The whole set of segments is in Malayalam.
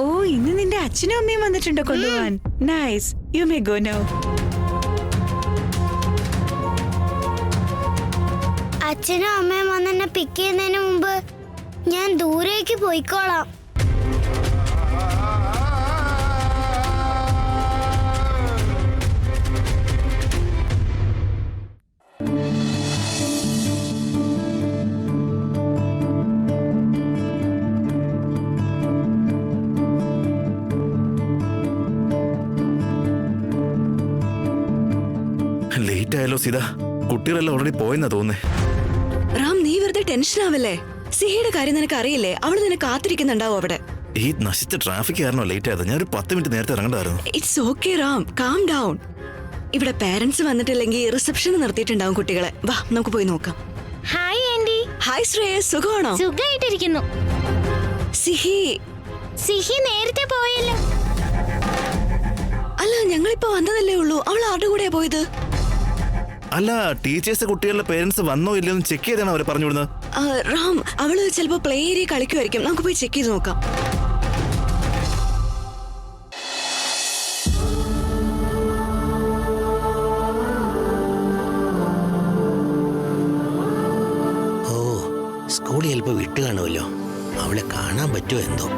ഓ, ഇന്ന് നിന്റെ അച്ഛനും അമ്മയും വന്നിട്ടുണ്ടോ കൊണ്ടുപോവാൻ? Nice, you may go now. അച്ഛനും അമ്മയും വന്നെന്നെ പിക്ക് ചെയ്യുന്നതിന് മുമ്പ് ഞാൻ ദൂരേക്ക് പോയിക്കോളാം. ലേറ്റ് ആയല്ലോ സീത. കുട്ടികളെല്ലാം ഓൾറെഡി പോയെന്നാ തോന്നേ. റാം, നീ വെറുതെ ടെൻഷൻ ആവല്ലേ. സിഹിയുടെ കാര്യം നിനക്ക് അറിയില്ലേ? അവള് നിന്നെ കാത്തിരിക്കുന്നുണ്ടാവും അവിടെ. ഈ നശിച്ച ട്രാഫിക് ആയിരുന്നോ ലേറ്റ് ആയത്? ഞാൻ ഒരു 10 മിനിറ്റ് നേരത്തെ ഇറങ്ങണ്ടായിരുന്നു. It's okay Ram, calm down. ഇവിടെ പാരന്റ്സ് വന്നിട്ടില്ലെങ്കിൽ റിസപ്ഷന് നിർത്തിയിട്ടുണ്ടാവും കുട്ടികളെ. വാ, നമുക്ക് പോയി നോക്കാം. Hi aunty. ഹായ് ശ്രേയസ്, സുഖമാണോ? സുഖമായിട്ടിരിക്കുന്നു. സിഹി നേരത്തെ പോയല്ലോ. അല്ല, ഞങ്ങളിപ്പോ വന്നതല്ലേ ഉള്ളൂ. അവൾ ആരുടെ കൂടെയാ പോയത്? അല്ല, ടീച്ചേഴ്സ് കുട്ടികളുടെ പേരൻസ് വന്നോ ഇല്ലയോ എന്ന് ചെക്ക് ചെയ്താണ് അവരെ പറഞ്ഞു വിടുന്നത്. റാം, അവള് ചിലപ്പോ പ്ലേ ഏരിയ കളിക്കുമായിരിക്കും. നമുക്ക് പോയി ചെക്ക് ചെയ്ത് നോക്കാം. സ്കൂളിൽ ചിലപ്പോൾ വിട്ട് കാണുമല്ലോ. അവളെ കാണാൻ പറ്റുമോ എന്തോ.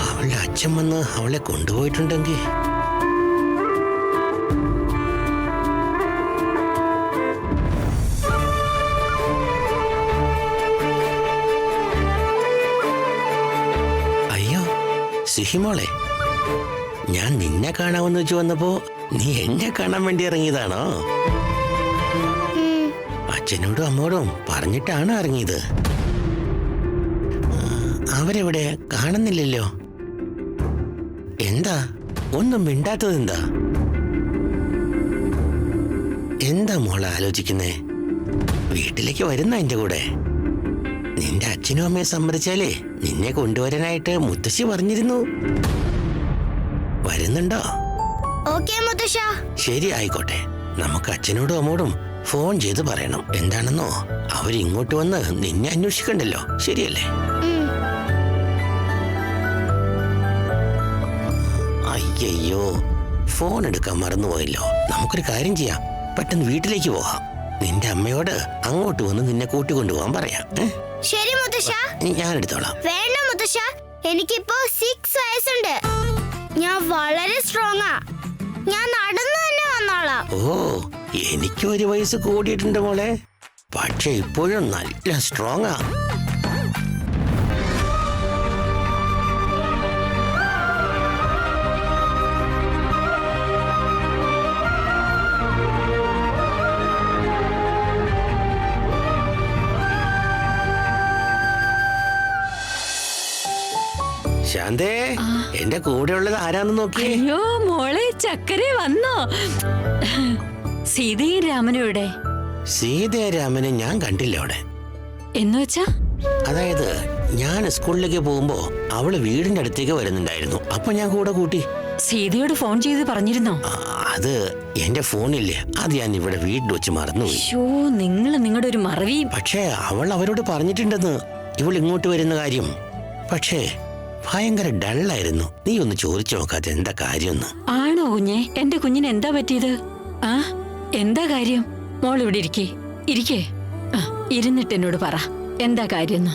അവളുടെ അച്ഛൻ വന്ന് അവളെ കൊണ്ടുപോയിട്ടുണ്ടെങ്കിൽ. അയ്യോ സിഹിമോളെ, ഞാൻ നിന്നെ കാണാമെന്ന് വെച്ച് വന്നപ്പോ നീ എന്നെ കാണാൻ വേണ്ടി ഇറങ്ങിയതാണോ? അച്ഛനോടും അമ്മോടും പറഞ്ഞിട്ടാണ് ഇറങ്ങിയത്. അവരെവിടെ കാണുന്നില്ലല്ലോ. എന്താ ഒന്നും മിണ്ടാത്തത്? എന്താ മോളെ ആലോചിക്കുന്നേ? വീട്ടിലേക്ക് വരുന്ന എന്റെ കൂടെ. നിന്റെ അച്ഛനും അമ്മയെ സമ്മതിച്ചാലേ നിന്നെ കൊണ്ടുവരാനായിട്ട് മുത്തശ്ശി പറഞ്ഞിരുന്നു. വരുന്നുണ്ടോ? ഓക്കേ മുത്തശ്ശ. ശരി, ആയിക്കോട്ടെ. നമുക്ക് അച്ഛനോടും അമ്മോടും ഫോൺ ചെയ്ത് പറയണം. എന്താണെന്നോ, അവരിങ്ങോട്ട് വന്ന് നിന്നെ അന്വേഷിക്കണ്ടല്ലോ. ശരിയല്ലേ? അയ്യോ, ഫോൺ എടുക്കാൻ മറന്നുപോയല്ലോ. നമുക്കൊരു കാര്യം ചെയ്യാം. പെട്ടെന്ന് വീട്ടിലേക്ക് പോകാം. നിന്റെ അമ്മയോട് അങ്ങോട്ട് വന്ന് നിന്നെ കൂട്ടിക്കൊണ്ടുപോകാൻ പറയാം. ശരി മുത്തശ്ശ. ഞാൻ എടുത്തോളാം. വേണ്ട മുത്തശ്ശ, എനിക്കിപ്പോ 6 വയസ്സുണ്ട്. ഞാൻ വളരെ സ്ട്രോങ്ങാ. ഞാൻ നടന്നു തന്നെ വന്നോളാം. ഓ, എനിക്ക് 1 വയസ്സ് കൂടിയിട്ടുണ്ട് മോളെ. പക്ഷെ ഇപ്പോഴും നല്ല സ്ട്രോങ്ങാ. ശാന്തേ, എന്റെ കൂടെ ഉള്ളത് ആരാന്ന് നോക്കി. അയ്യോ മോളെ, ചക്കര വന്നോ? സീതയും രാമനും ഇവിടെ? സീതയും രാമനെ ഞാൻ കണ്ടില്ല അവിടെ. എന്നുവെച്ചാ? അതായത് ഞാൻ സ്കൂളിലേക്ക് പോകുമ്പോ അവള് വീടിന്റെ അടുത്തേക്ക് വരുന്നുണ്ടായിരുന്നു. അപ്പൊ ഞാൻ കൂടെ കൂട്ടി. സീതയോട് ഫോൺ ചെയ്ത് പറഞ്ഞിരുന്നോ? അത് എന്റെ ഫോണില്ലേ, അത് ഞാൻ ഇവിടെ വീട്ടിൽ വെച്ച് മറന്നുപോയി. നിങ്ങളുടെ ഒരു മറവി. പക്ഷേ അവൾ അവരോട് പറഞ്ഞിട്ടുണ്ടെന്ന് ഇവൾ ഇങ്ങോട്ട് വരുന്ന കാര്യം. പക്ഷേ ഭയങ്കര ഡള്ളായിരുന്നു. നീ ഒന്ന് ചോദിച്ചു നോക്കാതെ എന്താ കാര്യമെന്ന്. ആണോ കുഞ്ഞെ? എന്റെ കുഞ്ഞിന് എന്താ പറ്റിയത്? എന്താ കാര്യം? മോൾ ഇവിടെ ഇരിക്കേ. ഇരുന്നിട്ട് എന്നോട് പറ, എന്താ കാര്യം?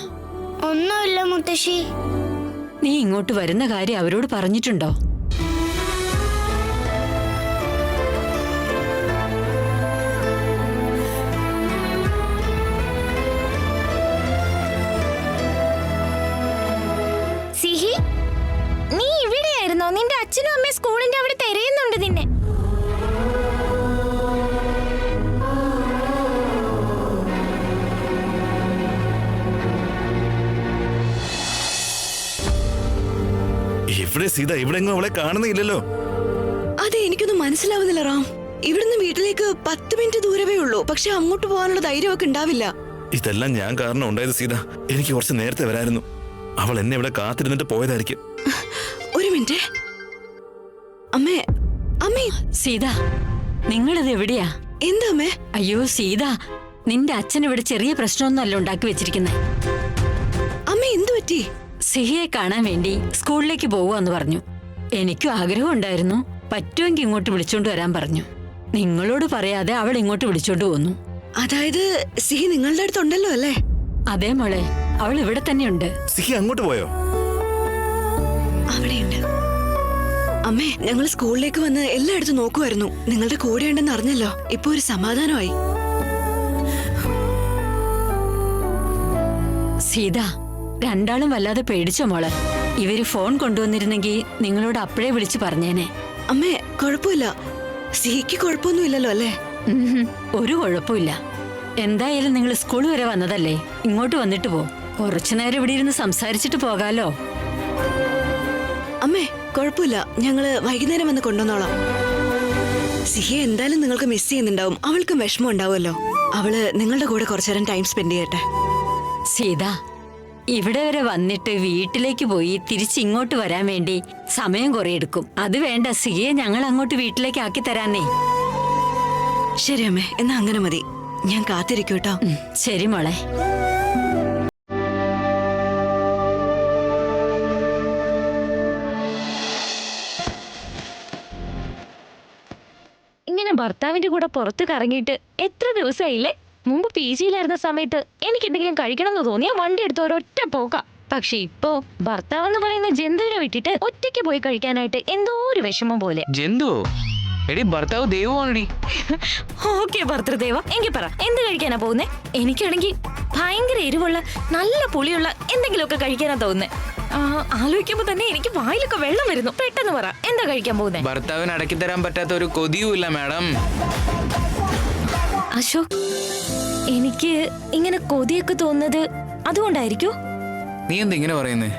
ഒന്നുമില്ല മുത്തശ്ശി. നീ ഇങ്ങോട്ട് വരുന്ന കാര്യം അവരോട് പറഞ്ഞിട്ടുണ്ടോ? സിഹി, നീ ഇവിടെയായിരുന്നോ? നിന്റെ അച്ഛനും അമ്മയും സ്കൂളിന്റെ അവിടെ തിരയുന്നുണ്ട് നിന്നെ. എവിടെ സീത? ഇവിടെ എങ്ങും അവളെ കാണുന്നില്ലല്ലോ. അതെ, എനിക്കൊന്നും മനസ്സിലാവുന്നില്ല റാം. ഇവിടുന്ന് വീട്ടിലേക്ക് 10 മിനിറ്റ് ദൂരമേ ഉള്ളൂ. പക്ഷെ അങ്ങോട്ട് പോകാനുള്ള ധൈര്യമൊക്കെ ഉണ്ടാവില്ല. ഇതെല്ലാം ഞാൻ കാരണം ഉണ്ടായത് സീത. എനിക്ക് കുറച്ച് നേരത്തെ വരായിരുന്നു. അവൾ എന്നെ ഇവിടെ കാത്തിരുന്നിട്ട് പോയതായിരിക്കും. ഒരു മിനിറ്റ്. അമ്മേ. സീത, നിങ്ങളിത് എവിടെയാ? എന്താ അമ്മേ? അയ്യോ സീത, നിന്റെ അച്ഛൻ ഇവിടെ ചെറിയ പ്രശ്നമൊന്നുമല്ല ഉണ്ടാക്കി വെച്ചിരിക്കുന്നേ. അമ്മ എന്തു പറ്റി? സിഹിയെ കാണാൻ വേണ്ടി സ്കൂളിലേക്ക് പോവാന്ന് പറഞ്ഞു. എനിക്കും ആഗ്രഹം ഉണ്ടായിരുന്നു. പറ്റുമെങ്കിൽ ഇങ്ങോട്ട് വിളിച്ചോണ്ട് വരാൻ പറഞ്ഞു. നിങ്ങളോട് പറയാതെ അവൾ ഇങ്ങോട്ട് വിളിച്ചോണ്ട് പോന്നു. അതായത് സിഹി നിങ്ങളുടെ അടുത്തുണ്ടല്ലോ അല്ലേ? അതേ മോളെ, അവൾ ഇവിടെ തന്നെയുണ്ട്. സിഹി അങ്ങോട്ട് പോയോ? അവിടെയുണ്ട്. അമ്മേ, ഞങ്ങൾ സ്കൂളിലേക്ക് വന്ന് എല്ലായിടത്തും നോക്കുമായിരുന്നു. നിങ്ങളുടെ കൂടെ ഉണ്ടെന്ന് അറിഞ്ഞല്ലോ. ഇപ്പൊ ഒരു സമാധാനമായി. സീത, രണ്ടാളും വല്ലാതെ പേടിച്ചോ മോളെ? ഇവര് ഫോൺ കൊണ്ടുവന്നിരുന്നെങ്കിൽ നിങ്ങളോട് അപ്പോഴേ വിളിച്ചു പറഞ്ഞേനെ. അമ്മേ, കുഴപ്പമില്ല. സിഹിക്ക് കുഴപ്പമൊന്നുമില്ലല്ലോ അല്ലേ? ഒരു കുഴപ്പമില്ല. എന്തായാലും നിങ്ങൾ സ്കൂൾ വരെ വന്നതല്ലേ, ഇങ്ങോട്ട് വന്നിട്ട് പോ. കുറച്ചു നേരം ഇവിടെ ഇരുന്ന് സംസാരിച്ചിട്ട് പോകാലോ. അമ്മേ, കുഴപ്പമില്ല. ഞങ്ങള് വൈകുന്നേരം വന്ന് കൊണ്ടുവന്നോളാം. സിഹിയെ എന്തായാലും നിങ്ങൾക്ക് മിസ് ചെയ്യുന്നുണ്ടാവും. അവൾക്കും വിഷമം ഉണ്ടാവുമല്ലോ. അവള് നിങ്ങളുടെ കൂടെ കുറച്ചേരം ടൈം സ്പെൻഡ് ചെയ്യട്ടെ. സീത, ഇവിടെ വരെ വന്നിട്ട് വീട്ടിലേക്ക് പോയി തിരിച്ചിങ്ങോട്ട് വരാൻ വേണ്ടി സമയം കുറെ എടുക്കും. അത് വേണ്ട, സിയെ ഞങ്ങൾ അങ്ങോട്ട് വീട്ടിലേക്ക് ആക്കി തരാന്നേ. ശരി അമ്മേ, എന്നാ അങ്ങനെ മതി. ഞാൻ കാത്തിരിക്കും കേട്ടോ. ശരി മോളെ. ഇങ്ങനെ ഭർത്താവിന്റെ കൂടെ പുറത്ത് കറങ്ങിയിട്ട് എത്ര ദിവസമായില്ലേ? മുമ്പ് പി ജിയിലായിരുന്ന സമയത്ത് എനിക്ക് എന്തെങ്കിലും കഴിക്കണം എന്ന് തോന്നിയാൽ വണ്ടി എടുത്ത് ഒരൊറ്റ പോക്കാം. പക്ഷെ ഇപ്പോ ഭർത്താവ് എന്ന് പറയുന്ന ജന്തുവിനെ വിട്ടിട്ട് ഒറ്റയ്ക്ക് പോയി കഴിക്കാനായിട്ട് എന്തോ ഒരു വിഷമം പോലെ. ജന്തു എടി, ഭർത്താവ് ദൈവമാണെടി. ഓക്കെ ഭർത്തൃദേവ, എങ്കിൽ പറ, എന്ത് കഴിക്കാനാ പോകുന്നേ? എനിക്കാണെങ്കിൽ ഭയങ്കര എരിവുള്ള നല്ല പുളിയുള്ള എന്തെങ്കിലുമൊക്കെ കഴിക്കാനാ തോന്നുന്നേ. ആലോചിക്കുമ്പോ തന്നെ എനിക്ക് വായിലൊക്കെ വെള്ളം വരുന്നു. പെട്ടെന്ന് പറ, എന്താ കഴിക്കാൻ പോകുന്നേ? ഭർത്താവിന് അടക്കി തരാൻ പറ്റാത്ത ഒരു കൊതിയുമില്ല മാഡം. അശോക്, എനിക്ക് ഇങ്ങനെ കൊതിയൊക്കെ തോന്നുന്നത് അതുകൊണ്ടായിരിക്കോ? നീ എന്താ ഇങ്ങനെ പറയുന്നേ?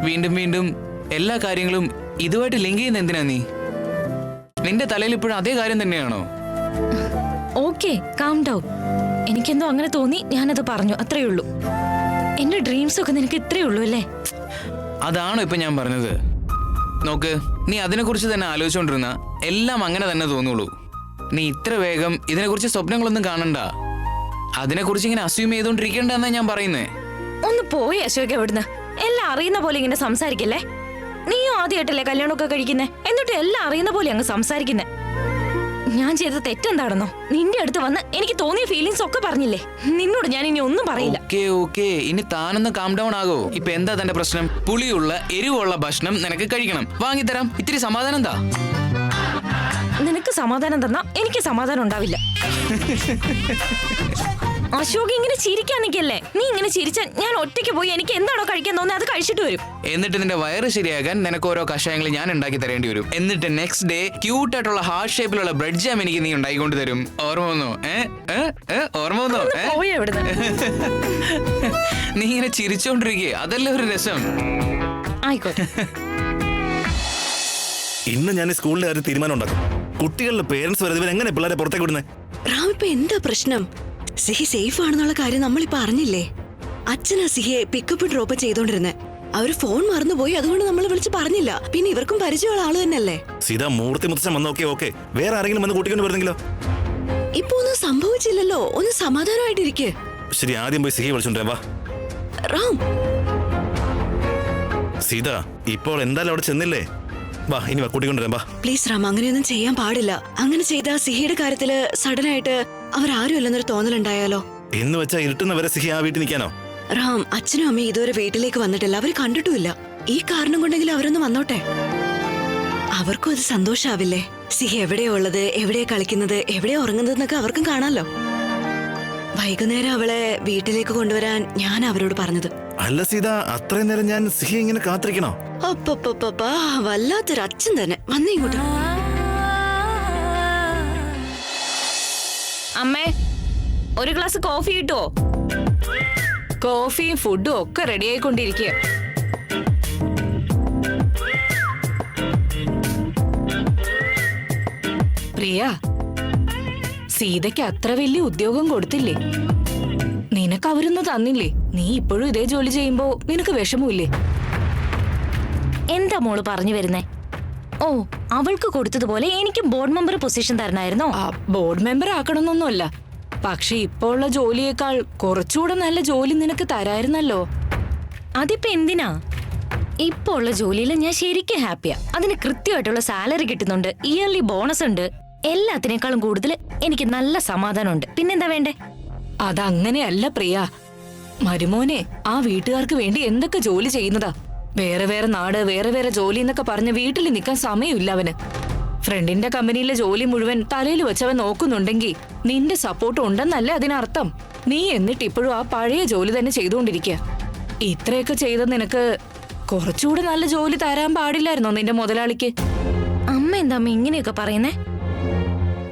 വീണ്ടും വീണ്ടും എല്ലാ കാര്യങ്ങളും ഇതുമായിട്ട് ലിങ്ക് ചെയ്യുന്ന എന്തിനാ നീ? നിന്റെ തലയിൽ ഇപ്പോഴും അതേ കാര്യം തന്നെയാണോ? Okay, calm down. എനിക്കെന്തോ അങ്ങനെ തോന്നി, ഞാനത് പറഞ്ഞു, അത്രേ ഉള്ളൂ. എന്റെ ഡ്രീംസ് ഒക്കെ നിനക്ക് ഇത്രേ ഉള്ളൂ അല്ലേ? അതാണോ ഇപ്പൊ ഞാൻ പറഞ്ഞത്? നോക്ക്, നീ അതിനെക്കുറിച്ച് തന്നെ ആലോചിച്ചോണ്ടിരുന്ന എല്ലാം അങ്ങനെ തന്നെ തോന്നുള്ളൂ. നീ ഇത്ര വേഗം ഇതിനെക്കുറിച്ച് സ്വപ്നങ്ങളൊന്നും കാണണ്ട. അതിനെക്കുറിച്ച് ഇങ്ങനെ അസ്യൂം ചെയ്തോണ്ടിരിക്കണ്ടെന്നാ ഞാൻ പറയുന്നേ. ഒന്ന് പോയി അശോക് എവിടുന്ന്. എല്ലാം അറിയുന്ന പോലെ ഇങ്ങനെ സംസാരിക്കല്ലേ. നീയും ആദ്യമായിട്ടല്ലേ കല്യാണമൊക്കെ കഴിക്കുന്നേ, എന്നിട്ട് എല്ലാം അറിയുന്ന പോലെ അങ്ങ് സംസാരിക്കുന്നേ. ഞാൻ ചെയ്ത തെറ്റെന്താണെന്നോ? നിന്റെ അടുത്ത് വന്ന് എനിക്ക് തോന്നിയ ഫീലിങ്സ് ഒക്കെ പറഞ്ഞില്ലേ? നിന്നോട് ഞാൻ ഇനി ഒന്നും പറയില്ല. ഓക്കെ, ഇനി താനൊന്ന് കാം ഡൗൺ ആകോ? ഇപ്പൊ എന്താ തന്റെ പ്രശ്നം? പുളിയുള്ള എരിവുള്ള ഭക്ഷണം നിനക്ക് കഴിക്കണം, വാങ്ങിത്തരാം. ഇത്തിരി സമാധാനം എന്താ? നിനക്ക് സമാധാനം തന്നാ എനിക്ക് സമാധാനം ഉണ്ടാവില്ല. അശോക്, ഇങ്ങനെ ചിരിക്കാൻ നിൽക്കല്ലേ. നീ ഇങ്ങനെ ചിരിച്ചാൽ ഞാൻ ഒറ്റയ്ക്ക് പോയി എനിക്ക് എന്താണോ കഴിക്കാൻ തോന്നുന്നത് അത് കഴിച്ചിട്ട് വരും. എന്നിട്ട് നിന്റെ വയറ് ശരിയാകാൻ നിനക്ക് ഓരോ കഷായങ്ങൾ ഞാൻ ഉണ്ടാക്കി തരേണ്ടി വരും. എന്നിട്ട് നെക്സ്റ്റ് ഡേ ക്യൂട്ടായിട്ടുള്ള ഹാർട്ട് ഷേപ്പിലുള്ള ബ്രെഡ് ജാം എനിക്ക് നീ ഉണ്ടാക്കിക്കൊണ്ട് തരും. ഓർമ്മ വന്നോ? ഓർമ്മ വന്നോ? പോയി എവിടുന്ന്. നീ ഇങ്ങനെ ചിരിച്ചോണ്ടിരിക്കേ, അതല്ലേ ഒരു രസം. ആയിക്കോട്ടെ. ഇന്ന് ഞാൻ ഈ സ്കൂളിലെ കാര്യം തീരുമാനം ഉണ്ടാക്കും. കുട്ടികളുടെ പേരൻസ് വരെ ഇവരെങ്ങനെ പിള്ളേരെ പുറത്തേക്ക് വിടുന്നത്? റാം, ഇപ്പൊ എന്താ പ്രശ്നം? സിഹി സേഫ് ആണെന്നുള്ള കാര്യം നമ്മളിപ്പോ അറിഞ്ഞില്ലേ? അച്ഛനാ സിഹിയെ പിക്കപ്പ് ഡ്രോപ്പ് ചെയ്തോണ്ടിരുന്നെ. അവര് ഫോൺ മറന്നുപോയി, അതുകൊണ്ട് നമ്മൾ വിളിച്ച് പറഞ്ഞില്ല. പിന്നെ ഇവർക്കും പരിചയമുള്ള ആള് തന്നെയല്ലേ. സീതാ, മൂർത്തി മുത്തച്ഛൻ വന്നോക്കെ ഓക്കെ. വേറെ ആരെങ്കിലും വന്ന് കൂട്ടിക്കൊണ്ട് വരുന്നെങ്കിലോ? ഇപ്പൊ ഒന്നും സംഭവിച്ചില്ലല്ലോ. ഒന്ന് സമാധാനമായിട്ടിരിക്കെ. ശരി, ആദ്യം പോയി സിഹി വിളിച്ചോണ്ടേ വാ. റാം, സീത, ഇപ്പോൾ എന്തായാലും അവിടെ ചെന്നില്ലേ? വാ, ഇനി വാ, കൂട്ടിക്കൊണ്ടുവരാം വാ. പ്ലീസ് റാം, അങ്ങനെയൊന്നും ചെയ്യാൻ പാടില്ല. അങ്ങനെ ചെയ്താ സിഹിയുടെ കാര്യത്തില് സഡൻ ആയിട്ട് അവരാരും അല്ലെന്നൊരു തോന്നലുണ്ടായാലോ? എന്ന് വെച്ചാ ഇരുട്ടുന്നവരെ സിഹി ആ വീട്ടിൽ നിൽക്കാനോ? റാം, അച്ഛനും അമ്മയും ഇതുവരെ വീട്ടിലേക്ക് വന്നിട്ടില്ല. അവര് കണ്ടിട്ടുമില്ല. ഈ കാരണം കൊണ്ടെങ്കിലും അവരൊന്ന് വന്നോട്ടെ. അവർക്കും അത് സന്തോഷാവില്ലേ? സിഹി എവിടെയാ ഉള്ളത്, എവിടെയാ കളിക്കുന്നത്, എവിടെയാ ഉറങ്ങുന്നതെന്നൊക്കെ അവർക്കും കാണാലോ. വൈകുന്നേരം അവളെ വീട്ടിലേക്ക് കൊണ്ടുവരാൻ ഞാൻ അവരോട് പറഞ്ഞത്. അല്ല സീത, അത്രയും നേരം ഞാൻ സിഹി ഇങ്ങനെ കാത്തിരിക്കണോ? അപ്പപ്പാ, വല്ലാത്തൊരു അച്ഛൻ തന്നെ. വന്നേ ഇങ്ങോട്ട്. അമ്മേ, ഒരു ഗ്ലാസ് കോഫി കിട്ടുമോ? കോഫിയും ഫുഡും ഒക്കെ റെഡി ആയിക്കൊണ്ടിരിക്കുക. പ്രിയ, സീതയ്ക്ക് അത്ര വലിയ ഉദ്യോഗം കൊടുത്തില്ലേ? നിനക്ക് അവരൊന്നും തന്നില്ലേ? നീ ഇപ്പോഴും ഇതേ ജോലി ചെയ്യുമ്പോ നിനക്ക് വിഷമമില്ലേ? എന്താ മോള് പറഞ്ഞു വരുന്നേ? ഓ, അവൾക്ക് കൊടുത്തതുപോലെ എനിക്ക് ബോർഡ് മെമ്പർ പൊസിഷൻ തരണമായിരുന്നോ? ബോർഡ് മെമ്പർ ആക്കണമെന്നൊന്നുമല്ല, പക്ഷെ ഇപ്പോൾ ഉള്ള ജോലിയേക്കാൾ കുറച്ചുകൂടെ നല്ല ജോലി നിനക്ക് തരായിരുന്നല്ലോ. അതിപ്പോ എന്തിനാ? ഇപ്പൊ ഉള്ള ജോലിയിൽ ഞാൻ ശരിക്കും ഹാപ്പിയാ. അതിന് കൃത്യമായിട്ടുള്ള സാലറി കിട്ടുന്നുണ്ട്, ഇയർലി ബോണസ് ഉണ്ട്. എല്ലാത്തിനേക്കാളും കൂടുതൽ എനിക്ക് നല്ല സമാധാനമുണ്ട്. പിന്നെന്താ വേണ്ടേ? അതങ്ങനെയല്ല പ്രിയ. മരുമോനെ ആ വീട്ടുകാർക്ക് വേണ്ടി എന്തൊക്കെ ജോലി ചെയ്യുന്നതാ. വേറെ വേറെ നാട്, വേറെ വേറെ ജോലി എന്നൊക്കെ പറഞ്ഞ് വീട്ടിൽ നിൽക്കാൻ സമയമില്ല അവന്. ഫ്രണ്ടിന്റെ കമ്പനിയിലെ ജോലി മുഴുവൻ തലയിൽ വെച്ചവൻ നോക്കുന്നുണ്ടെങ്കിൽ നിന്റെ സപ്പോർട്ട് ഉണ്ടെന്നല്ലേ അതിനർത്ഥം. നീ എന്നിട്ട് ഇപ്പോഴും ആ പഴയ ജോലി തന്നെ ചെയ്തുകൊണ്ടിരിക്കുക. ഇത്രയൊക്കെ ചെയ്ത നിനക്ക് കുറച്ചുകൂടെ നല്ല ജോലി തരാൻ പാടില്ലായിരുന്നോ നിന്റെ മുതലാളിക്ക്? അമ്മ എന്താ അമ്മ ഇങ്ങനെയൊക്കെ പറയുന്നേ?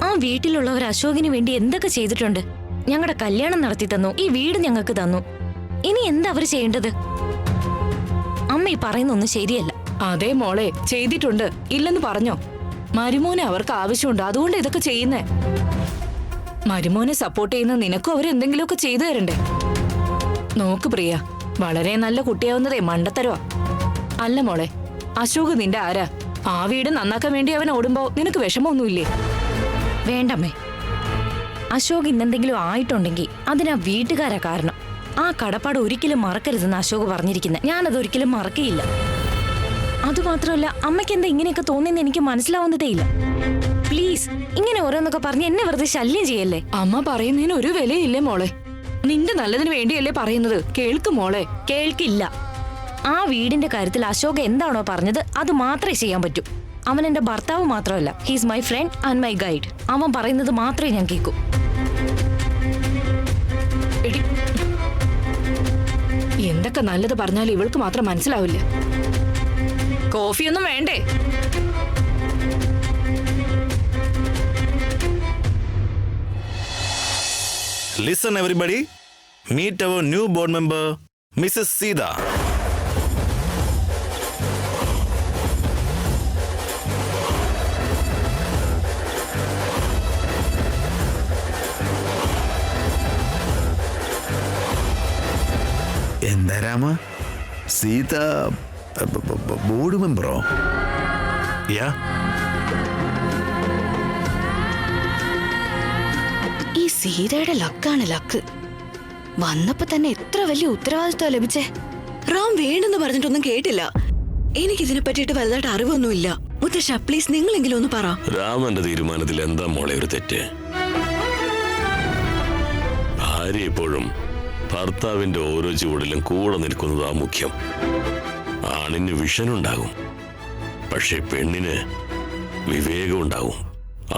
ആ വീട്ടിലുള്ളവർ അശോകിന് വേണ്ടി എന്തൊക്കെ ചെയ്തിട്ടുണ്ട്. ഞങ്ങളുടെ കല്യാണം നടത്തി തന്നു, ഈ വീട് ഞങ്ങൾക്ക് തന്നു. ഇനി എന്താ അവര് ചെയ്യേണ്ടത്? അമ്മ ഈ പറയുന്നൊന്നും ശരിയല്ല. അതേ മോളെ, ചെയ്തിട്ടുണ്ട്, ഇല്ലെന്ന് പറഞ്ഞോ? മരുമോനെ അവർക്ക് ആവശ്യമുണ്ട്, അതുകൊണ്ട് ഇതൊക്കെ ചെയ്യുന്നേ. മരുമോനെ സപ്പോർട്ട് ചെയ്യുന്ന നിനക്കും അവരെന്തെങ്കിലുമൊക്കെ ചെയ്തു തരണ്ടേ? നോക്ക് പ്രിയ, വളരെ നല്ല കുട്ടിയാവുന്നതേ മണ്ടത്തരവാ. അല്ല മോളെ, അശോക് നിന്റെ ആരാ? ആ വീട് നന്നാക്കാൻ വേണ്ടി അവൻ ഓടുമ്പോ നിനക്ക് വിഷമമൊന്നുമില്ലേ? വേണ്ടമ്മേ, അശോക് ഇന്നെന്തെങ്കിലും ആയിട്ടുണ്ടെങ്കിൽ അതിനാ വീട്ടുകാരാ കാരണം. ആ കടപ്പാട് ഒരിക്കലും മറക്കരുതെന്ന് അശോക് പറഞ്ഞിരിക്കുന്നത്. ഞാനത് ഒരിക്കലും മറക്കയില്ല. അതുമാത്രമല്ല, അമ്മയ്ക്ക് എന്താ ഇങ്ങനെയൊക്കെ തോന്നിയെന്ന് എനിക്ക് മനസ്സിലാവുന്നതേ ഇല്ല. പ്ലീസ്, ഇങ്ങനെ ഓരോന്നൊക്കെ പറഞ്ഞ് എന്നെ വെറുതെ ശല്യം ചെയ്യല്ലേ. അമ്മ പറയുന്നതിന് ഒരു വിലയില്ലേ മോളെ? നിന്റെ നല്ലതിന് വേണ്ടിയല്ലേ പറയുന്നത്. കേൾക്ക് മോളെ. കേൾക്കില്ല. ആ വീടിന്റെ കാര്യത്തിൽ അശോക് എന്താണോ പറഞ്ഞത് അത് മാത്രമേ ചെയ്യാൻ പറ്റൂ. അവൻ എന്റെ ഭർത്താവ് മാത്രമല്ല, he's my friend and my guide. അവൻ പറയുന്നത് മാത്രമേ ഞാൻ കേൾക്കൂ. എടി, എന്തൊക്കെ നല്ലത് പറഞ്ഞാലും ഇവൾക്ക് മാത്രം മനസ്സിലാവില്ല. കോഫിയൊന്നും വേണ്ടേ? Listen everybody, meet our new board member, Mrs. Sida. എന്താ രാമ, സീത ബോർഡ് മെമ്പറോ? Yeah. ഈ സീതയുടെ ലക്കാണ് ലക്ക്. വന്നപ്പോ തന്നെ എത്ര വലിയ ഉത്തരവാദിത്വം ലഭിച്ചേ. റാം വേണ്ടെന്ന് പറഞ്ഞിട്ടൊന്നും കേട്ടില്ല. എനിക്കിതിനെ പറ്റിയിട്ട് വലുതായിട്ട് അറിവൊന്നുമില്ല. മുത്തശ്ശ പ്ലീസ് നിങ്ങളെങ്കിലും ഒന്ന് പറ. രാമന്റെ തീരുമാനത്തിൽ എന്താ മോളെ ഒരു തെറ്റ്? ഭാര്യ എപ്പോഴും ഭർത്താവിന്റെ ഓരോ ചുവടിലും കൂടെ നിൽക്കുന്നതാ മുഖ്യം. ആണിന് വിഷനുണ്ടാകും, പക്ഷെ പെണ്ണിന് വിവേകം ഉണ്ടാവും.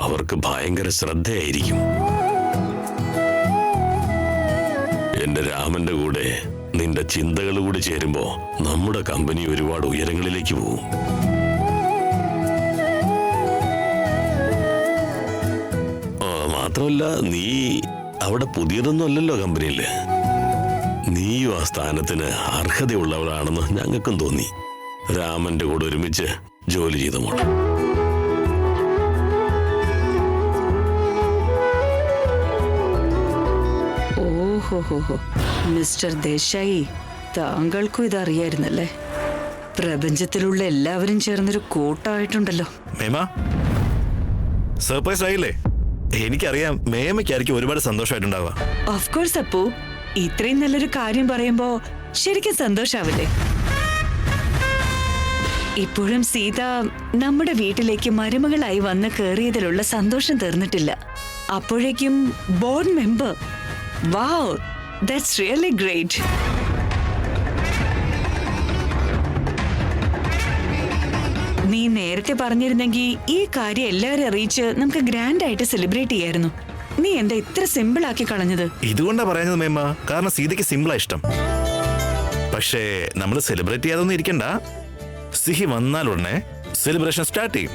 അവർക്ക് ഭയങ്കര ശ്രദ്ധയായിരിക്കും. എന്റെ രാമന്റെ കൂടെ നിന്റെ ചിന്തകൾ കൂടി ചേരുമ്പോ നമ്മുടെ കമ്പനി ഒരുപാട് ഉയരങ്ങളിലേക്ക് പോവും. മാത്രമല്ല, നീ അവിടെ പുതിയതൊന്നും അല്ലല്ലോ കമ്പനിയില്. നീയും ആ സ്ഥാനത്തിന് അർഹതയുള്ളവളാണെന്ന് ഞങ്ങൾക്കും തോന്നി. രാമന്റെ കൂടെ ഒരുമിച്ച് ജോലി ചെയ്ത മോൾ. ഓഹോ, മിസ്റ്റർ ദേശായി, താങ്കൾക്കും ഇതറിയായിരുന്നല്ലേ? പ്രപഞ്ചത്തിലുള്ള എല്ലാവരും ചേർന്നൊരു കൂട്ടമായിട്ടുണ്ടല്ലോ. മേമ, സർപ്രൈസ് ആയില്ലേ? എനിക്കറിയാം മേമയ്ക്കായിരിക്കും ഒരുപാട് സന്തോഷമായിട്ടുണ്ടാവുക. ഓഫ് കോഴ്സ് അപ്പു, ഇത്രയും നല്ലൊരു കാര്യം പറയുമ്പോ ശരിക്കും സന്തോഷാവില്ലേ? ഇപ്പോഴും സീത നമ്മുടെ വീട്ടിലേക്ക് മരുമകളായി വന്ന് കയറിയതിലുള്ള സന്തോഷം തീർന്നിട്ടില്ല. അപ്പോഴേക്കും board member. Wow, that's really great. നീ നേരത്തെ പറഞ്ഞിരുന്നെങ്കിൽ ഈ കാര്യം എല്ലാവരും അറിയിച്ച് നമുക്ക് ഗ്രാൻഡ് ആയിട്ട് സെലിബ്രേറ്റ് ചെയ്യായിരുന്നു. നീ എന്താ ഇത്ര സിമ്പിൾ ആക്കി കളഞ്ഞത്? ഇതുകൊണ്ടാ പറയുന്നത് മേമ, കാരണം സീതയ്ക്ക് സിമ്പിളാ ഇഷ്ടം. പക്ഷേ നമ്മൾ സെലിബ്രേറ്റ് ചെയ്യാതൊന്നും ഇരിക്കണ്ട. സിഹി വന്നാലുടനെ സെലിബ്രേഷൻ സ്റ്റാർട്ട് ചെയ്യും.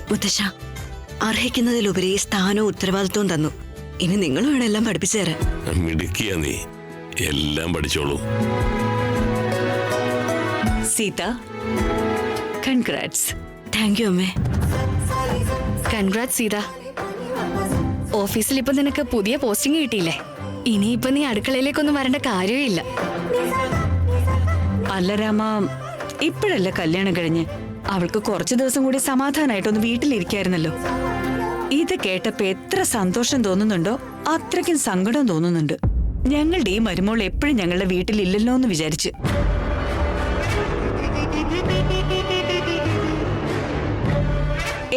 മുത്തശ്ശ, അർഹിക്കുന്നതിലുപരി സ്ഥാനവും ഉത്തരവാദിത്വവും തന്നു. ഇനി നിങ്ങൾ വേണം എല്ലാം പഠിപ്പിച്ചു തരാൻ. മിടുക്കിയ നീ, എല്ലാം പഠിച്ചോളൂ. സീത, കൺഗ്രാറ്റ്സ്. താങ്ക് യു അമ്മേ. കൺഗ്രാറ്റ്സ് സീത. ഓഫീസിൽ ഇപ്പൊ നിനക്ക് പുതിയ പോസ്റ്റിംഗ് കിട്ടിയില്ലേ? ഇനിയിപ്പൊ നീ അടുക്കളയിലേക്കൊന്നും വരേണ്ട കാര്യമില്ല. അല്ല രാമ, ഇപ്പോഴല്ല കല്യാണം കഴിഞ്ഞ്. അവൾക്ക് കുറച്ചു ദിവസം കൂടി സമാധാനായിട്ടൊന്ന് വീട്ടിലിരിക്കായിരുന്നല്ലോ. ഇത് കേട്ടപ്പോ എത്ര സന്തോഷം തോന്നുന്നുണ്ടോ അത്രയ്ക്കും സങ്കടം തോന്നുന്നുണ്ട്. ഞങ്ങളുടെ ഈ മരുമോൾ എപ്പോഴും ഞങ്ങളുടെ വീട്ടിലില്ലല്ലോ എന്ന് വിചാരിച്ച്.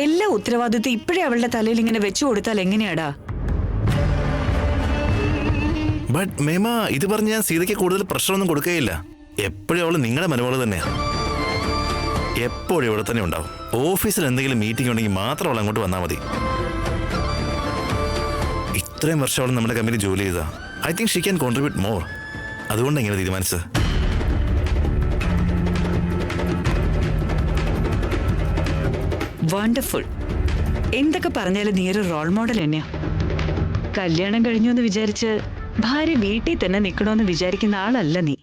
എല്ലാ ഉത്തരവാദിത്വം ഇപ്പോഴേ അവളുടെ തലയിൽ ഇങ്ങനെ വെച്ചു കൊടുത്താൽ എങ്ങനെയാടാ? ബട്ട് മേമ, ഇത് പറഞ്ഞ് ഞാൻ സീതയ്ക്ക് കൂടുതൽ പ്രഷറൊന്നും കൊടുക്കുകയില്ല. എപ്പോഴും അവള് നിങ്ങളുടെ മരുമോള് തന്നെയാ. എപ്പോഴും ഇവിടെ തന്നെ ഉണ്ടാവും. ഓഫീസിൽ എന്തെങ്കിലും മീറ്റിംഗ് ഉണ്ടെങ്കിൽ മാത്രം അവൾ അങ്ങോട്ട് വന്നാൽ മതി. ഇത്രയും വർഷം അവൾ നമ്മുടെ കമ്പനി ജോലി ചെയ്താ. I think she can contribute more. അതുകൊണ്ട് എങ്ങനെ തീരുമാനിച്ചത്? വണ്ടർഫുൾ. എന്തൊക്കെ പറഞ്ഞാലും നീ ഒരു റോൾ മോഡൽ തന്നെയാ. കല്യാണം കഴിഞ്ഞു എന്ന് വിചാരിച്ച് ഭാര്യ വീട്ടിൽ തന്നെ നിൽക്കണമെന്ന് വിചാരിക്കുന്ന ആളല്ല നീ.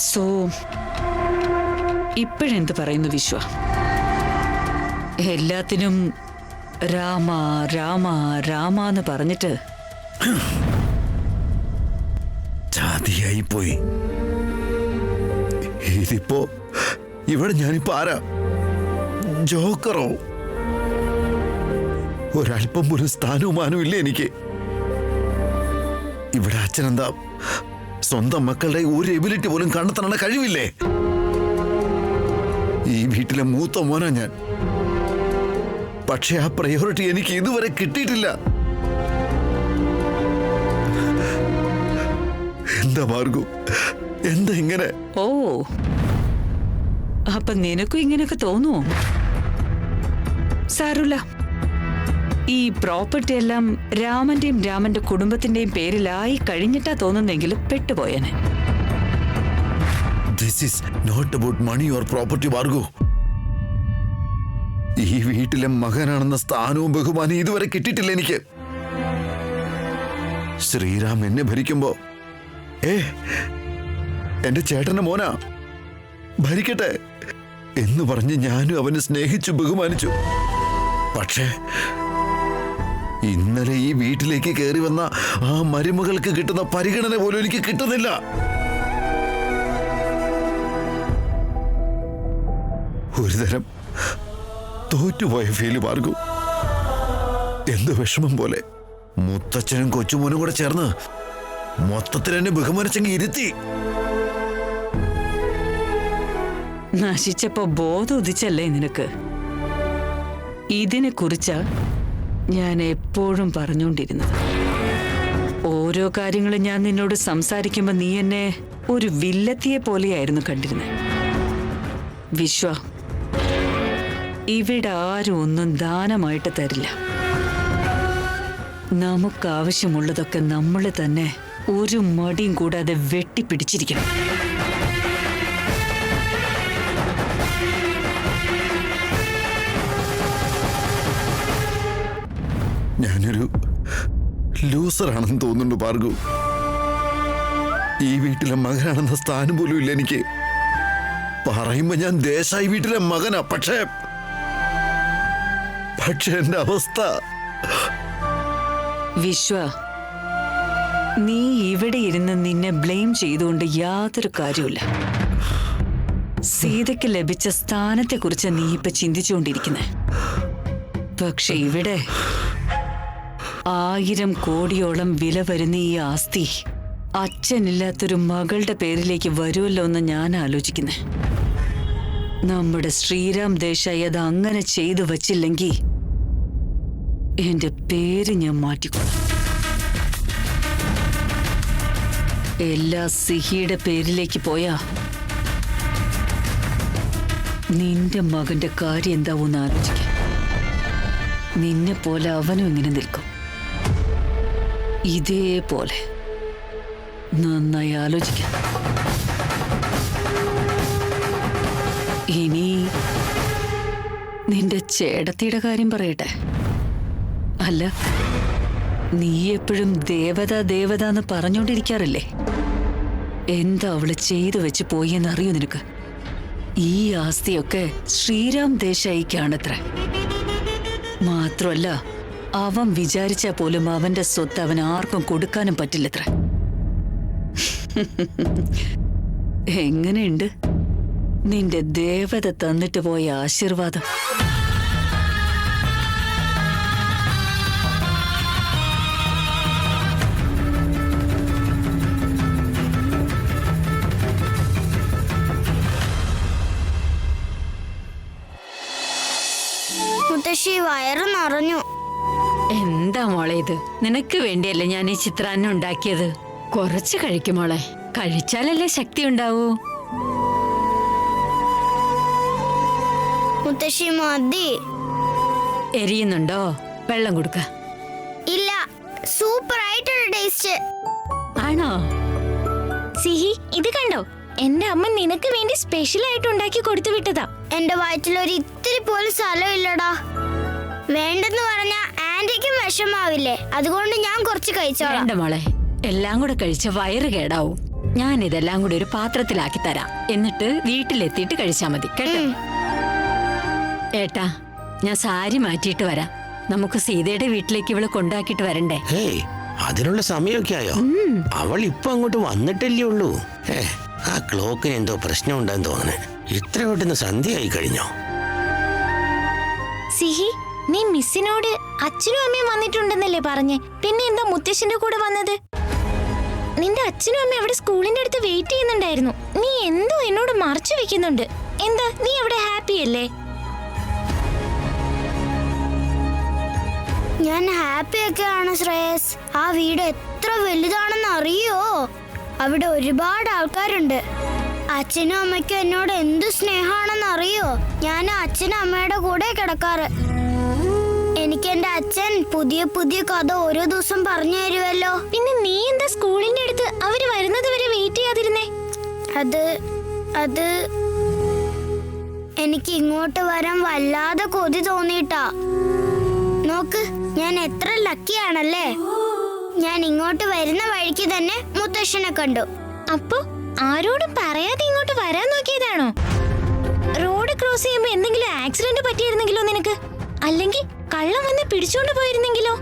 സോ ഇപ്പോഴെന്ത് പറയുന്നു വിശ്വ? എല്ലാത്തിനും രാമ രാമ രാമ എന്ന് പറഞ്ഞിട്ട് ചാതിയായി പോയി. ഇതിപ്പോ ഇവിടെ ഞാനിപ്പോ ആരാ? ജോക്കറോ? ഒരല്പം പോലും സ്ഥാനവും മാനവും ഇല്ല എനിക്ക്. ഇവിടെ അച്ഛനെന്താ സ്വന്തം മക്കളുടെ ഒരു എബിലിറ്റി പോലും കണ്ടെത്താനുള്ള കഴിവില്ലേ? ഈ വീട്ടിലെ മൂത്ത മോനാ ഞാൻ. പക്ഷെ ആ പ്രയോറിറ്റി എനിക്ക് ഇതുവരെ കിട്ടിയിട്ടില്ല. എന്താ മാർഗു, എന്താ ഇങ്ങനെ? ഓ, അപ്പൊ നിനക്കും ഇങ്ങനെയൊക്കെ തോന്നുവോ? സാരമില്ല. ഈ പ്രോപ്പർട്ടി എല്ലാം രാമന്റെയും രാമന്റെ കുടുംബത്തിന്റെയും പേരിലായി കഴിഞ്ഞിട്ടാ തോന്നുന്നെങ്കിലും പെട്ടുപോയനെ. This is not about money or property മാർഗു. ഈ വീട്ടിലെ മകനാണെന്ന സ്ഥാനവും ബഹുമാനവും ഇതുവരെ കിട്ടിയിട്ടില്ല എനിക്ക്. ശ്രീറാം എന്നെ ഭരിക്കുമ്പോ എന്റെ ചേട്ടന്റെ മോനാ, ഭരിക്കട്ടെ എന്ന് പറഞ്ഞ് ഞാനും അവനെ സ്നേഹിച്ചു ബഹുമാനിച്ചു. പക്ഷേ ഇന്നലെ ഈ വീട്ടിലേക്ക് കയറി വന്ന ആ മരുമകൾക്ക് കിട്ടുന്ന പരിഗണന പോലും എനിക്ക് കിട്ടുന്നില്ല. ഒരുതരം തോറ്റുപോയ ഫീല് മാർഗു. എന്ത് വിഷമം പോലെ. മുത്തച്ഛനും കൊച്ചുമോനും കൂടെ ചേർന്ന് മൊത്തത്തിൽ എന്നെ ബഹുമാനിച്ചെങ്കിൽ ഇരുത്തി. നശിച്ചപ്പോ ബോധം ഉദിച്ചല്ലേ നിനക്ക്? ഇതിനെ കുറിച്ച ഞാൻ എപ്പോഴും പറഞ്ഞുകൊണ്ടിരുന്നത്. ഓരോ കാര്യങ്ങളും ഞാൻ നിന്നോട് സംസാരിക്കുമ്പോ നീ എന്നെ ഒരു വില്ലത്തിയെ പോലെയായിരുന്നു കണ്ടിരുന്നത്. വിശ്വ, ഇവിടെ ആരും ഒന്നും ദാനമായിട്ട് തരില്ല. നമുക്കാവശ്യമുള്ളതൊക്കെ നമ്മൾ തന്നെ ഒരു മടിയും കൂടാതെ വെട്ടിപ്പിടിച്ചിരിക്കണം. ഞാനൊരു ലൂസറാണെന്ന് തോന്നുന്നുണ്ട് ഭാർഗു. ഈ വീട്ടിലെ മകനാണെന്ന സ്ഥാനം പോലും ഇല്ല എനിക്ക്. പറയുമ്പോ ഞാൻ ദേശായി വീട്ടിലെ മകനാ. പക്ഷേ എന്റെ അവസ്ഥ. വിശ്വ, നീ ഇവിടെ ഇരുന്ന് നിന്നെ ബ്ലെയിം ചെയ്തുകൊണ്ട് യാതൊരു കാര്യമില്ല. സീതയ്ക്ക് ലഭിച്ച സ്ഥാനത്തെക്കുറിച്ച് നീ ഇപ്പൊ ചിന്തിച്ചുകൊണ്ടിരിക്കുന്നെ. പക്ഷെ ഇവിടെ 1000 കോടിയോളം വില വരുന്ന ഈ ആസ്തി അച്ഛനില്ലാത്തൊരു മകളുടെ പേരിലേക്ക് വരുമല്ലോ എന്ന് ഞാൻ ആലോചിക്കുന്നെ. നമ്മുടെ ശ്രീറാം ദേശായി അത് അങ്ങനെ ചെയ്തു വച്ചില്ലെങ്കിൽ എന്റെ പേര് ഞാൻ മാറ്റിക്കൊള്ളാം. എല്ലാ സിഹിയുടെ പേരിലേക്ക് പോയാ നിന്റെ മകന്റെ കാര്യം എന്താവൂന്ന് ആലോചിക്കാം. നിന്നെ പോലെ അവനും ഇങ്ങനെ നിൽക്കും. ഇതേപോലെ നന്നായി ആലോചിക്കാം. ഇനി നിന്റെ ചേടത്തിയുടെ കാര്യം പറയട്ടെ. അല്ല, നീ എപ്പോഴും ദേവത ദേവത എന്ന് പറഞ്ഞോണ്ടിരിക്കാറില്ലേ? എന്താ അവള് ചെയ്തു വെച്ച് പോയെന്ന് അറിയൂ നിനക്ക്? ഈ ആസ്തിയൊക്കെ ശ്രീരാം ദേശായിക്കാണത്ര. മാത്രമല്ല, അവൻ വിചാരിച്ചാ പോലും അവന്റെ സ്വത്ത് അവൻ ആർക്കും കൊടുക്കാനും പറ്റില്ലത്ര. എങ്ങനെയുണ്ട് നിന്റെ ദേവത തന്നിട്ട് പോയ ആശീർവാദം? മുത്തശ്ശി, വയറ് നിറഞ്ഞു. എന്താ മോളെ ഇത്? നിനക്ക് വേണ്ടിയല്ലേ ഞാൻ ഈ ചിത്രാന്നം ഉണ്ടാക്കിയത്. കുറച്ച് കഴിക്കും മോളെ, കഴിച്ചാലല്ലേ ശക്തി ഉണ്ടാവൂ. മുത്തശ്ശി, മതി. എരിയുന്നുണ്ടോ? വെള്ളം കൊടുക്ക. ഇല്ല, സൂപ്പർ ആയിട്ടുള്ള ടേസ്റ്റ്. ആണോ? സിഹി, ഇത് കണ്ടോ? എന്റെ അമ്മ നിനക്ക് വേണ്ടി സ്പെഷ്യൽ ആയിട്ട് ഉണ്ടാക്കി കൊടുത്തു വിട്ടതാ. എന്റെ വയറ്റിൽ ഒരു ഇത്തിരി പോലും സ്ഥലം ഇല്ലടാ. വേണ്ടെന്ന് പറഞ്ഞ ആന്റിക്കും വിഷമാവില്ലേ? അതുകൊണ്ട് ഞാൻ കുറച്ച് കഴിച്ചോളാം. വേണ്ട മോളെ, എല്ലാം കൂടെ കഴിച്ച വയറ് കേടാവും. ഞാൻ ഇതെല്ലാം കൂടി ഒരു പാത്രത്തിലാക്കി തരാം. എന്നിട്ട് വീട്ടിലെത്തിയിട്ട് കഴിച്ചാ മതി കേട്ടോ. ഏട്ടാ, ഞാൻ സാരി മാറ്റിയിട്ട് വരാം. നമുക്ക് സീതയുടെ വീട്ടിലേക്ക് ഇവള് കൊണ്ടാക്കിയിട്ട് വരണ്ടേ? ഹേയ്, അതിനുള്ള സമയമൊക്കെ ആയോ? അവൾ ഇപ്പൊ അങ്ങോട്ട് വന്നിട്ടല്ലേ ഉള്ളൂ. ആ ക്ലോക്കിന് എന്തോ പ്രശ്നം ഉണ്ടെന്ന് തോന്നണേ. ഇത്ര പെട്ടെന്ന് സന്ധ്യയായി കഴിഞ്ഞോ? സിഹി, നീ മിസ്സിനോട് അച്ഛനും അമ്മയും വന്നിട്ടുണ്ടെന്നല്ലേ പറഞ്ഞേ? പിന്നെ എന്താ മുത്തശ്ശന്റെ കൂടെ വന്നത്? നിന്റെ അച്ഛനും അമ്മയും അവിടെ സ്കൂളിന്റെ അടുത്ത് വെയിറ്റ് ചെയ്യുന്നുണ്ടായിരുന്നു. നീ എന്തോ എന്നോട് മറച്ചു വെക്കുന്നുണ്ട്. എന്താ, നീ അവിടെ ഹാപ്പി അല്ലേ? ഞാൻ ഹാപ്പിയൊക്കെയാണ് ശ്രേയസ്. ആ വീട് എത്ര വലുതാണെന്ന് അറിയോ? അവിടെ ഒരുപാട് ആൾക്കാരുണ്ട്. അച്ഛനും അമ്മയ്ക്കും എന്നോട് എന്ത് സ്നേഹമാണെന്ന് അറിയോ? ഞാൻ അച്ഛനും അമ്മയുടെ കൂടെ കിടക്കാറ്. എനിക്ക് എന്റെ അച്ഛൻ പുതിയ പുതിയ കഥ ഓരോ ദിവസം പറഞ്ഞു തരുമല്ലോ. പിന്നെ നീ എന്താ സ്കൂളിന്റെ അടുത്ത് അവര് വരുന്നത് വരെ വെയിറ്റ് ചെയ്യാതിരുന്നേ? അത് എനിക്ക് ഇങ്ങോട്ട് വരാൻ വല്ലാതെ കൊതി തോന്നിയിട്ടാ. നോക്ക്, ഞാൻ എത്ര ലക്കിയാണല്ലേ. ഞാൻ ഇങ്ങോട്ട് വരുന്ന വഴിക്ക് തന്നെ മുത്തശ്ശനെ കണ്ടു. അപ്പൊ ആരോടും പറയാതെ ഇങ്ങോട്ട് വരാൻ നോക്കിയതാണോ? റോഡ് ക്രോസ് ചെയ്യുമ്പോ എന്തെങ്കിലും ആക്സിഡന്റ് പറ്റിയിരുന്നെങ്കിലോ നിനക്ക്? അല്ലെങ്കിൽ കള്ളം വന്ന് പിടിച്ചോണ്ട് പോയിരുന്നെങ്കിലോ?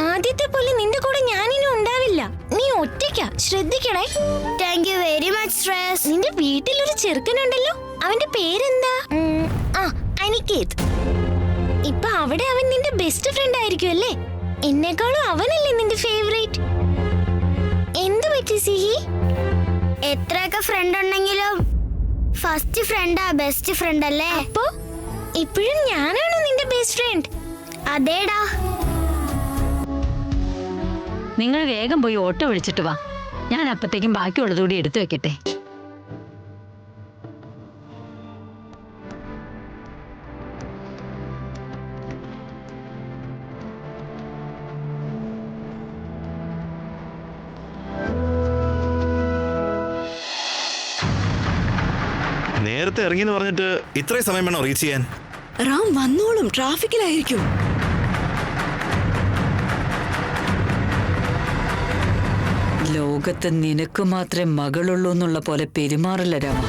ആദ്യത്തെ പോലെ നിന്റെ കൂടെ ഞാനിനി ഉണ്ടാവില്ല. നീ ഒറ്റയ്ക്കാ, ശ്രദ്ധിക്കണേ. Thank you very much Shreyas. നിന്റെ വീട്ടിലൊരു ചെറുക്കനുണ്ടല്ലോ, അവന്റെ പേരെന്താ? അനികേത്. ഇപ്പൊ അവിടെ അവൻ നിന്റെ ബെസ്റ്റ് ഫ്രണ്ട് ആയിരിക്കും അല്ലേ? എന്നെക്കാളും അവനല്ലേ നിന്റെ ഫേവറേറ്റ്? എന്തു പറ്റി സിഹി? എത്രയൊക്കെ ഫ്രണ്ട് ഉണ്ടെങ്കിലും ഫസ്റ്റ് ഫ്രണ്ടാ ബെസ്റ്റ് ഫ്രണ്ട് അല്ലേ? അപ്പോ ഇപ്പോഴും ഞാനാണോ നിന്റെ ബെസ്റ്റ് ഫ്രണ്ട്? അതേടാ. നിങ്ങൾ വേഗം പോയി ഓട്ടോ വിളിച്ചിട്ട് വാ. ഞാൻ അപ്പത്തേക്കും ബാക്കിയുള്ളതുകൂടി എടുത്തു വെക്കട്ടെ. നേരത്തെ ഇറങ്ങിയെന്ന് പറഞ്ഞിട്ട് ഇത്രയും സമയം വേണോ റീച്ച് ചെയ്യാൻ? റാം വന്നോളും, ട്രാഫിക്കിലായിരിക്കും. ലോകത്ത് നിനക്ക് മാത്രമേ മകളുള്ളൂ എന്നുള്ള പോലെ പെരുമാറില്ല രാമ.